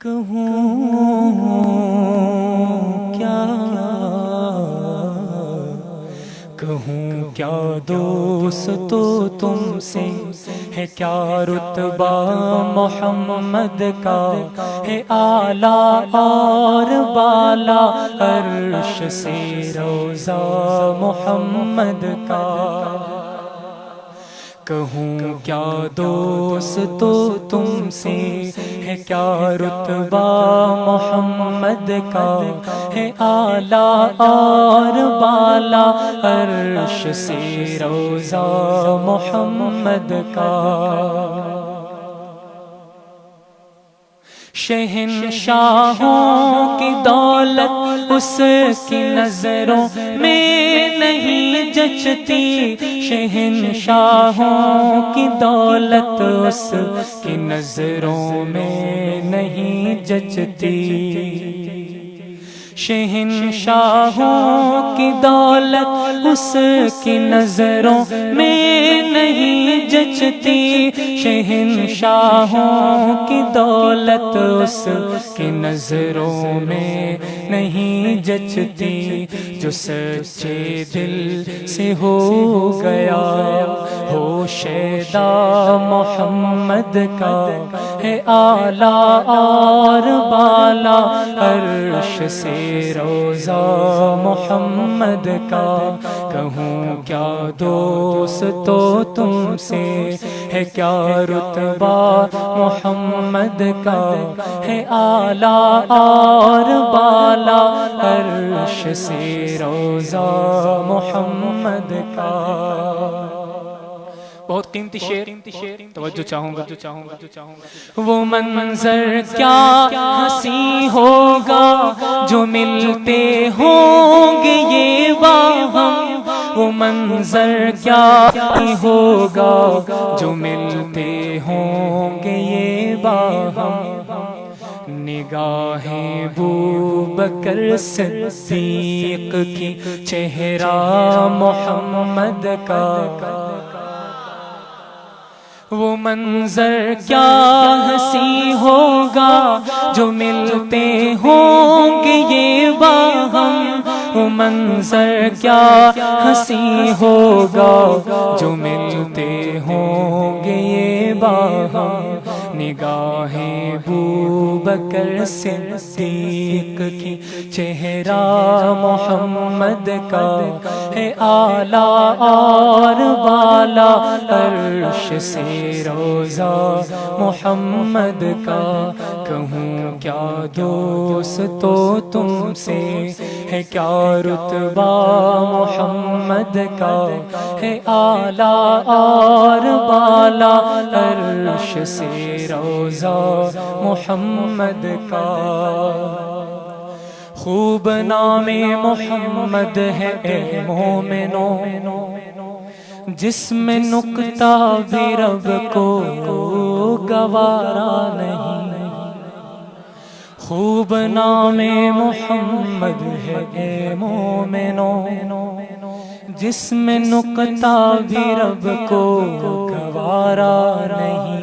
کہوں کیا دوستو تم سے ہے کیا رتبہ محمد کا ہے اعلیٰ اور بالا عرش سے روضہ محمد کا کہوں کیا دوستو تم سے ہے کیا رتبہ محمد کا ہے اعلیٰ اور بالا عرش سے روضہ محمد کا شہنشاہوں کی دولت اس کی نظروں میں نہیں جچتی شہنشاہوں کی دولت اس کی نظروں میں نہیں جچتی شہنشاہوں کی دولت اس کی نظروں میں نہیں جچتی شہنشاہوں کی دولت اس کی نظروں میں نہیں جچتی جو سچے دل سے ہو گیا ہو شیدا محمد کا ہے اعلیٰ اور بالا عرش سے روضہ محمد کا کہوں کیا دوستو تم سے ہے کیا رتبہ محمد کا ہے اعلیٰ اور بالا عرش سے روضہ محمد کا بہت قیمتی شعر توجہ چاہوں گا وہ منظر کیا ہنسی ہوگا جو ملتے ہوں گے یہ باہم وہ منظر کیا ہوگا جو ملتے ہوں گے یہ باہم نگاہیں بوبکر صدیق کی چہرہ محمد کا وہ منظر کیا ہنسی ہوگا جو ملتے ہوں گے یہ باہم وہ منظر کیا ہنسی ہوگا جو ملتے ہوں گے یہ باہم نگاہیں بوبکر صدیق کی چہرہ محمد کا ہے اعلیٰ اور بالا عرش سے روضہ محمد کا کہوں کیا دوستو تم سے ہے کیا رتبہ محمد کا ہے اعلیٰ اور بالا عرش سے روضہ محمد کا خوب نام محمد ہے اے مومنو جس میں نکتہ بھی رب کو گوارا نہیں خوب نام محمد ہے اے مومنو جس میں نکتہ بھی رب کو گوارا نہیں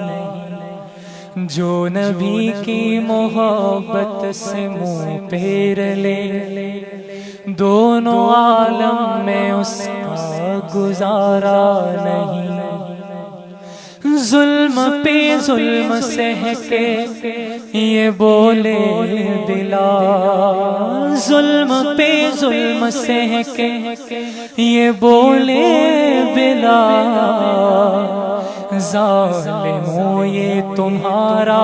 جو نبی کی محبت سے منہ پھیر لے دونوں عالم میں اس کا گزارا نہیں ظلم پہ ظلم سہ کے یہ بولے بلال ظلم پہ ظلم سہ کے یہ بولے بلال ظالموں یہ تمہارا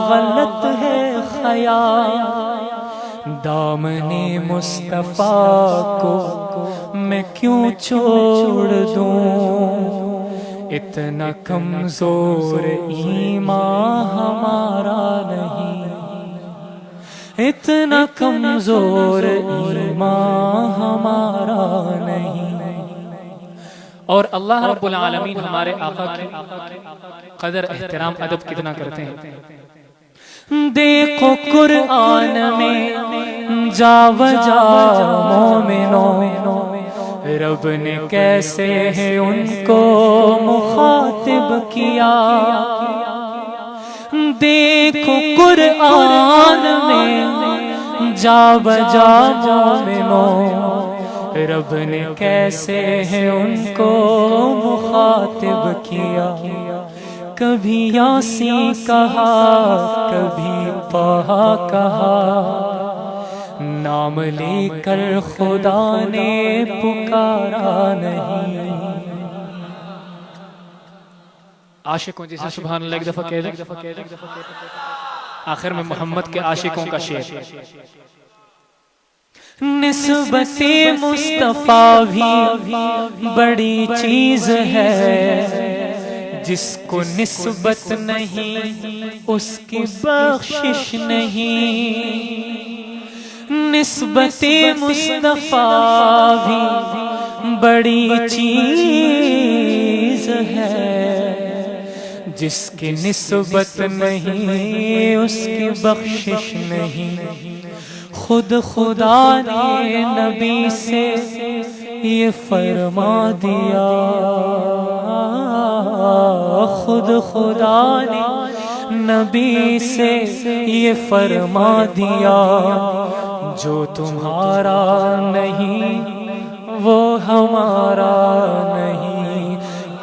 غلط ہے خیال دامن مصطفیٰ کو میں کیوں چھوڑ دوں اتنا کمزور ایمان ہمارا نہیں اتنا کمزور ایمان ہمارا نہیں اور اللہ رب العالمین ہمارے آقا کی قدر احترام ادب کتنا کرتے ہیں دیکھو قرآن میں جا وجا مومنوں رب نے کیسے ہے ان کو مخاطب کیا دیکھو قرآن میں جا بجا مومنوں رب نے کیسے ہے ان کو مخاطب کیا، کبھی یاسین کہا کبھی طٰہٰ کہا، نام لے کر خدا نے پکارا نہیں۔ عاشقوں جیسے سبحان اللہ ایک دفعہ کہہ دیں، آخر میں محمد کے عاشقوں کا شعر۔ نسبت مصطفیٰ بھی بڑی چیز ہے، جس کو نسبت نہیں اس کی بخشش نہیں۔ نسبت مصطفیٰ بھی بڑی چیز ہے، جس کی نسبت نہیں اس کی بخشش نہیں۔ خود خدا نے نبی سے یہ فرما دیا، خود خدا نے نبی سے یہ فرما دیا، جو تمہارا نہیں وہ ہمارا نہیں۔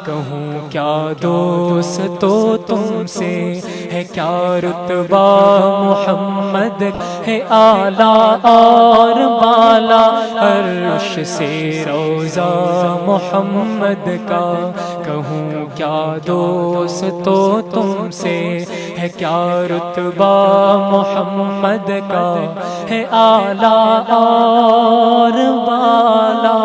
کہوں کیا دوستو تم سے، ہے کیا رتبہ محمد ہے اعلیٰ اور بالا، عرش سے روضہ محمد کا۔ کہوں کیا دوستو تم سے، ہے کیا رتبہ محمد کا، ہے اعلیٰ اور بالا،